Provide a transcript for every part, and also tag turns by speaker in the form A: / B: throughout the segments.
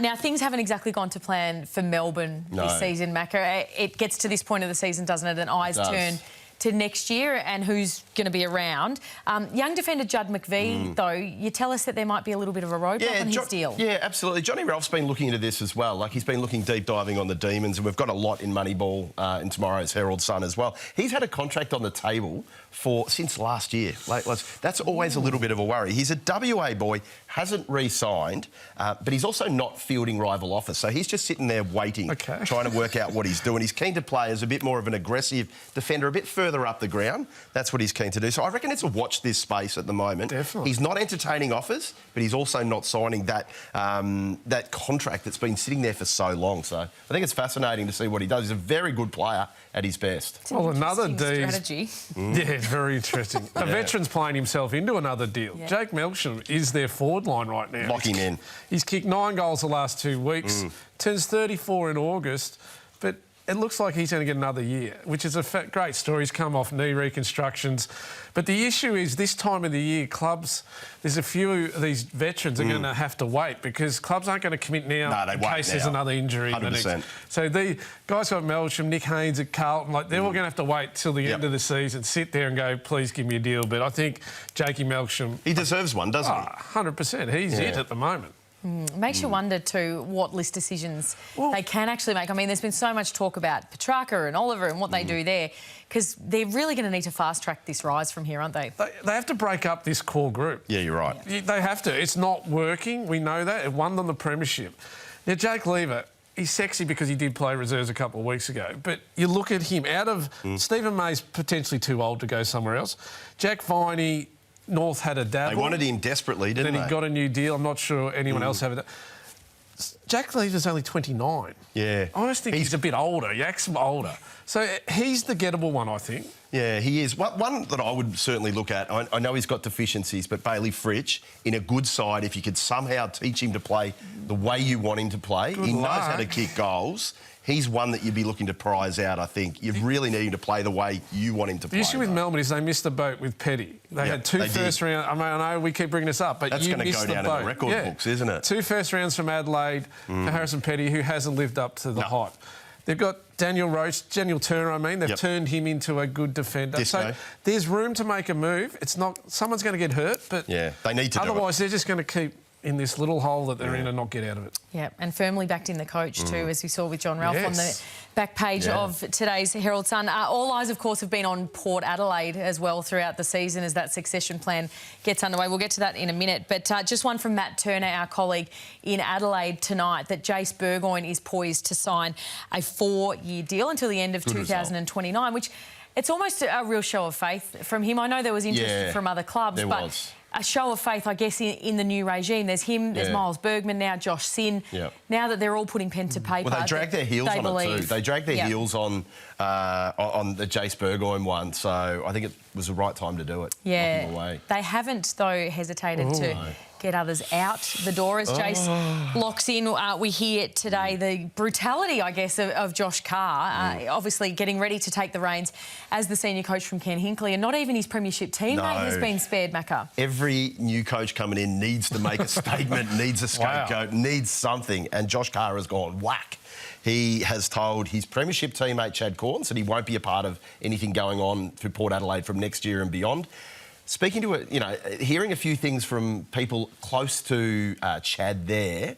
A: Now, things haven't exactly gone to plan for Melbourne this season, Macca. It gets to this point of the season, doesn't it, and eyes turn to next year and who's going to be around. Young defender Jud McVeigh, though, you tell us that there might be a little bit of a roadblock on his deal.
B: Yeah, absolutely. Johnny Ralph's been looking into this as well. Like, he's been looking deep diving on the Demons, and we've got a lot in Moneyball in tomorrow's Herald Sun as well. He's had a contract on the table since last year. That's always a little bit of a worry. He's a WA boy, hasn't re-signed, but he's also not fielding rival offers. So he's just sitting there waiting, trying to work out what he's doing. He's keen to play as a bit more of an aggressive defender, a bit further up the ground. That's what he's keen to do. So I reckon it's a watch this space at the moment.
C: Definitely.
B: He's not entertaining offers, but he's also not signing that that contract that's been sitting there for so long. So I think it's fascinating to see what he does. He's a very good player at his best.
A: Well, another strategy.
C: Yeah, very interesting. A veteran's playing himself into another deal. Yeah. Jake Melksham is their forward line right now.
B: Lock him in.
C: He's kicked 9 goals the last 2 weeks, turns 34 in August, but it looks like he's going to get another year, which is a great story. He's come off knee reconstructions. But the issue is this time of the year, clubs, there's a few of these veterans are going to have to wait because clubs aren't going to commit now in case there's another injury.
B: 100%.
C: So the guys like Melksham, Nick Haynes at Carlton, they're all going to have to wait till the end of the season, sit there and go, please give me a deal. But I think Jakey Melksham...
B: He deserves one, doesn't he?
C: 100%. He's it at the moment.
A: Makes you wonder, too, what list decisions they can actually make. I mean, there's been so much talk about Petrarca and Oliver and what they do there, because they're really going to need to fast-track this rise from here, aren't they?
C: They have to break up this core group.
B: Yeah, you're right.
C: They have to. It's not working. We know that. It won them the premiership. Now, Jake Lever, he's sexy because he did play reserves a couple of weeks ago, but you look at him, out of... Stephen May's potentially too old to go somewhere else. Jack Viney... North had a dabble.
B: They wanted him desperately, didn't they?
C: Then he got a new deal. I'm not sure anyone else had it. Jack Lever's only 29.
B: Yeah.
C: I always think he's a bit older. Jack's older. So he's the gettable one, I think.
B: Yeah, he is. One that I would certainly look at, I know he's got deficiencies, but Bailey Fritsch, in a good side, if you could somehow teach him to play the way you want him to play, he knows how to kick goals. He's one that you'd be looking to prize out, I think. You really need him to play the way you want him to play.
C: The issue with Melbourne is they missed the boat with Petty. They had 2 first rounds. I mean, I know we keep bringing this up, but
B: that's
C: you missed the boat.
B: That's going to go down in the record books, isn't it?
C: 2 first rounds from Adelaide for Harrison Petty, who hasn't lived up to the hype. They've got Daniel Turner, They've turned him into a good defender. So there's room to make a move. It's not... Someone's going to get hurt, but...
B: Yeah, they need to do it.
C: Otherwise, they're just going to keep in this little hole that they're in and not get out of it.
A: Yeah, and firmly backed in the coach too, as we saw with John Ralph on the back page of today's Herald Sun. All eyes, of course, have been on Port Adelaide as well throughout the season as that succession plan gets underway. We'll get to that in a minute. But just one from Matt Turner, our colleague in Adelaide tonight, that Jace Burgoyne is poised to sign a 4-year deal until the end of 2029, which it's almost a real show of faith from him. I know there was interest from other clubs, but a show of faith, I guess, in the new regime. There's him, there's Miles Bergman now, Josh Sin. Now that they're all putting pen to paper,
B: well, they dragged their heels on it too. They dragged their heels on the Jace Burgoyne one, so I think it was the right time to do it.
A: Yeah, they haven't though hesitated to get others out the door as Jace locks in. We hear today the brutality, I guess, of Josh Carr, obviously getting ready to take the reins as the senior coach from Ken Hinkley, and not even his premiership teammate has been spared, Macca.
B: Every new coach coming in needs to make a statement, needs a scapegoat, needs something, and Josh Carr has gone whack. He has told his premiership teammate Chad Corns that he won't be a part of anything going on for Port Adelaide from next year and beyond. Speaking to hearing a few things from people close to Chad there,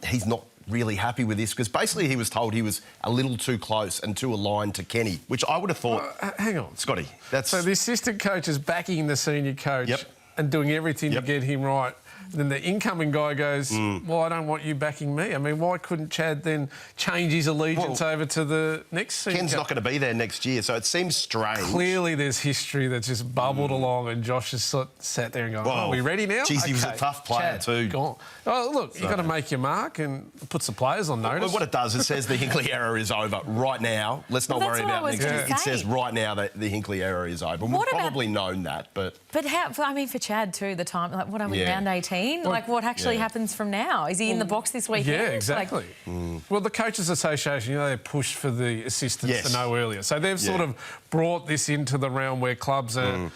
B: he's not really happy with this because basically he was told he was a little too close and too aligned to Kenny, which I would have thought...
C: hang on.
B: Scotty, that's...
C: So the assistant coach is backing the senior coach and doing everything to get him right. Then the incoming guy goes, well, I don't want you backing me. I mean, why couldn't Chad then change his allegiance over to the next season?
B: Ken's not going to be there next year, so it seems strange.
C: Clearly there's history that's just bubbled along and Josh has sat there and gone, are we ready now?
B: Geez, he was a tough player too.
C: Gone. Oh, look, you've got to make your mark and put some players on notice.
B: Well, what it does, it says the Hinkley era is over right now. Let's not worry about next year. It says right now that the Hinkley era is over. We've probably known that, but...
A: But how, I mean, for Chad too, the time, like, what are we, round 18? 19? Like, what actually happens from now? Is he in the box this weekend?
C: Yeah, exactly. Well, the Coaches Association, they pushed for the assistants to know earlier. So they've sort of brought this into the realm where clubs are,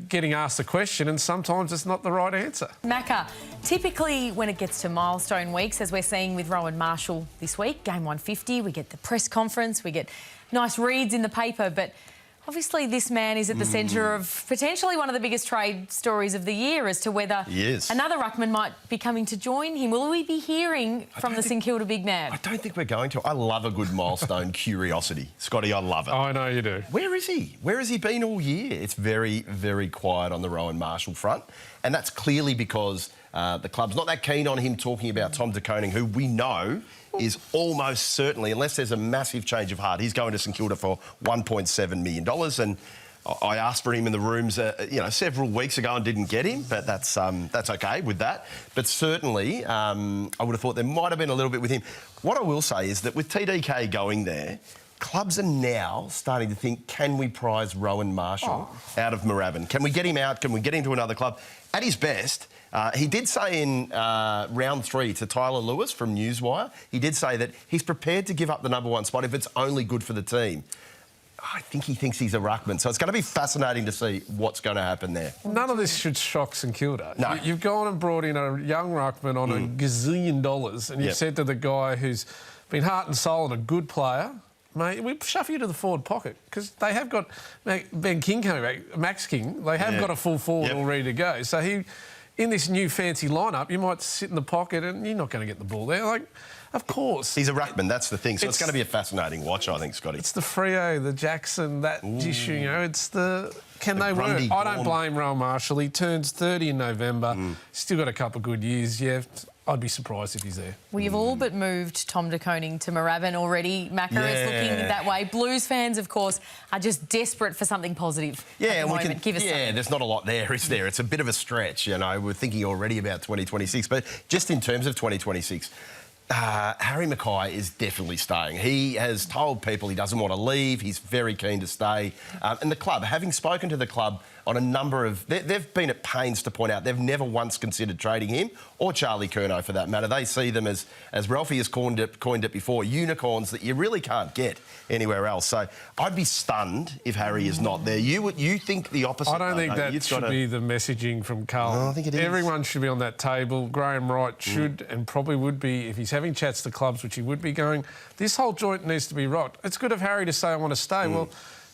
C: getting asked a question, and sometimes it's not the right answer.
A: Macca, typically when it gets to milestone weeks, as we're seeing with Rowan Marshall this week, game 150, we get the press conference, we get nice reads in the paper, but obviously this man is at the centre of potentially one of the biggest trade stories of the year as to whether another ruckman might be coming to join him. Will we be hearing from the St Kilda big man?
B: I don't think we're going to. I love a good milestone curiosity. Scotty, I love it.
C: I know you do.
B: Where is he? Where has he been all year? It's very, very quiet on the Rowan Marshall front, and that's clearly because the club's not that keen on him talking about Tom De Koning, who we know is almost certainly, unless there's a massive change of heart, he's going to St Kilda for $1.7 million. And I asked for him in the rooms, several weeks ago and didn't get him, but that's okay with that. But certainly, I would have thought there might have been a little bit with him. What I will say is that with TDK going there, clubs are now starting to think, can we prize Rowan Marshall out of Moorabbin? Can we get him out? Can we get him to another club? At his best, he did say in round 3 to Tyler Lewis from Newswire, he did say that he's prepared to give up the #1 spot if it's only good for the team. I think he thinks he's a ruckman, so it's going to be fascinating to see what's going to happen there.
C: None of this should shock St Kilda.
B: No.
C: You've gone and brought in a young ruckman on $1 gazillion, and you've said to the guy who's been heart and soul and a good player, mate, we shove you to the forward pocket because they have got Ben King coming back, Max King. They have got a full forward all ready to go. So in this new fancy lineup, you might sit in the pocket and you're not going to get the ball there. Like, of course.
B: He's a ruckman, that's the thing. So it's going to be a fascinating watch, I think, Scotty.
C: It's the Freo, the Jackson, that issue, it's the... Can they work? I don't blame Rowan Marshall. He turns 30 in November. Still got a couple of good years, I'd be surprised if he's there.
A: Well, you've all but moved Tom De Koning to Moorabbin already. Macca is looking that way. Blues fans, of course, are just desperate for something positive at the moment. Give us something.
B: There's not a lot there, is there? It's a bit of a stretch, We're thinking already about 2026. But just in terms of 2026... Harry McKay is definitely staying. He has told people he doesn't want to leave. He's very keen to stay. And the club, having spoken to the club on a number of... They've been at pains to point out they've never once considered trading him, or Charlie Curnow for that matter. They see them as Ralphie has coined it before, unicorns that you really can't get anywhere else. So I'd be stunned if Harry is not there. You think the opposite?
C: I don't think that should be the messaging from Carlton.
B: No, I think it is.
C: Everyone should be on that table. Graham Wright should and probably would be, if he's having chats to clubs, which he would be going, this whole joint needs to be rocked. It's good of Harry to say, I want to stay. Well,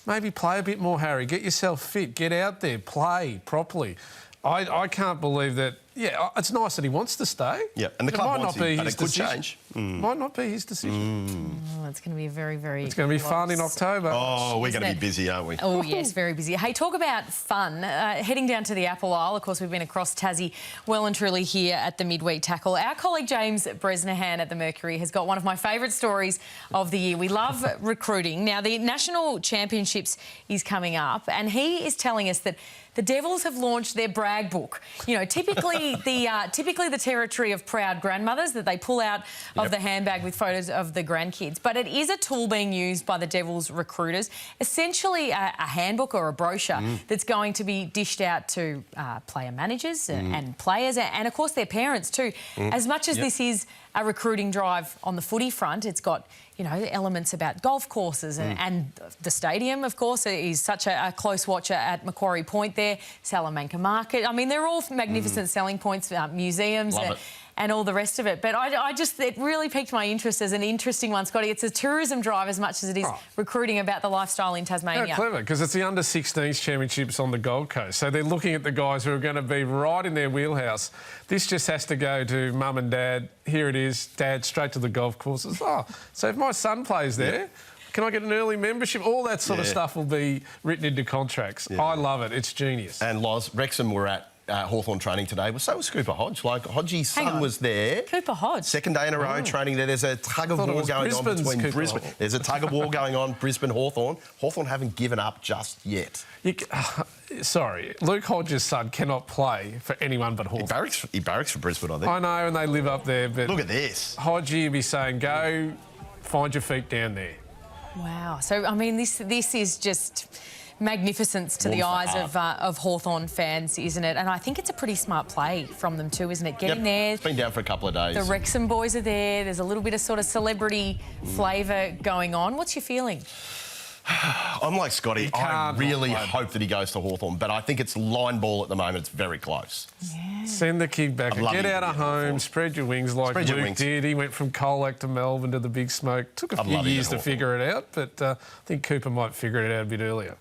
C: maybe play a bit more, Harry. Get yourself fit. Get out there. Play properly. I can't believe that. Yeah, it's nice that he wants to stay.
B: Yeah, and the club wants him, but it could change.
C: Might not be his decision.
A: Oh, it's going to be a very, very...
C: It's going to be fun in October.
B: Oh, we're going to be busy, aren't we?
A: Oh, yes, very busy. Hey, talk about fun. Heading down to the Apple Isle, of course, we've been across Tassie well and truly here at the Midweek Tackle. Our colleague James Bresnahan at the Mercury has got one of my favourite stories of the year. We love recruiting. Now, the National Championships is coming up, and he is telling us that the Devils have launched their brag book. Typically the territory of proud grandmothers that they pull out of the handbag with photos of the grandkids. But it is a tool being used by the Devils recruiters, essentially a handbook or a brochure that's going to be dished out to player managers and players and, of course, their parents too. As much as this is a recruiting drive on the footy front, it's got elements about golf courses and the stadium, of course, is such a close watcher at Macquarie Point there, Salamanca Market. I mean, they're all magnificent selling points, museums and all the rest of it. But it really piqued my interest as an interesting one, Scotty. It's a tourism drive as much as it is recruiting about the lifestyle in Tasmania.
C: Yeah, clever, because it's the under-16s championships on the Gold Coast. So they're looking at the guys who are going to be right in their wheelhouse. This just has to go to mum and dad. Here it is, dad, straight to the golf courses. So if my son plays there... Can I get an early membership? All that sort of stuff will be written into contracts. I love it. It's genius.
B: And Loz, Wrexham were at Hawthorn training today. Well, so was Cooper Hodge. Hodgie's son was there.
A: Cooper Hodge.
B: Second day in a row training there. There's a tug of war going on between Brisbane. There's a tug of war going on, Brisbane, Hawthorn. Hawthorn haven't given up just yet.
C: Sorry, Luke Hodge's son cannot play for anyone but Hawthorn.
B: He barracks for Brisbane, I think.
C: I know, and they live up there, but...
B: Look at this.
C: Hodgie would be saying, go find your feet down there.
A: Wow. So, I mean, this is just magnificence to the
B: Warms
A: eyes
B: the
A: of Hawthorn fans, isn't it? And I think it's a pretty smart play from them too, isn't it? Getting there.
B: It's been down for a couple of days.
A: The Wrexham boys are there. There's a little bit of sort of celebrity flavour going on. What's your feeling?
B: I'm like Scotty. I really hope that he goes to Hawthorn, but I think it's line ball at the moment. It's very close.
A: Yeah.
C: Send the kid back. Get out of home. Spread your wings like Luke did. He went from Colac to Melbourne to the big smoke. Took a few years to figure it out, but I think Cooper might figure it out a bit earlier.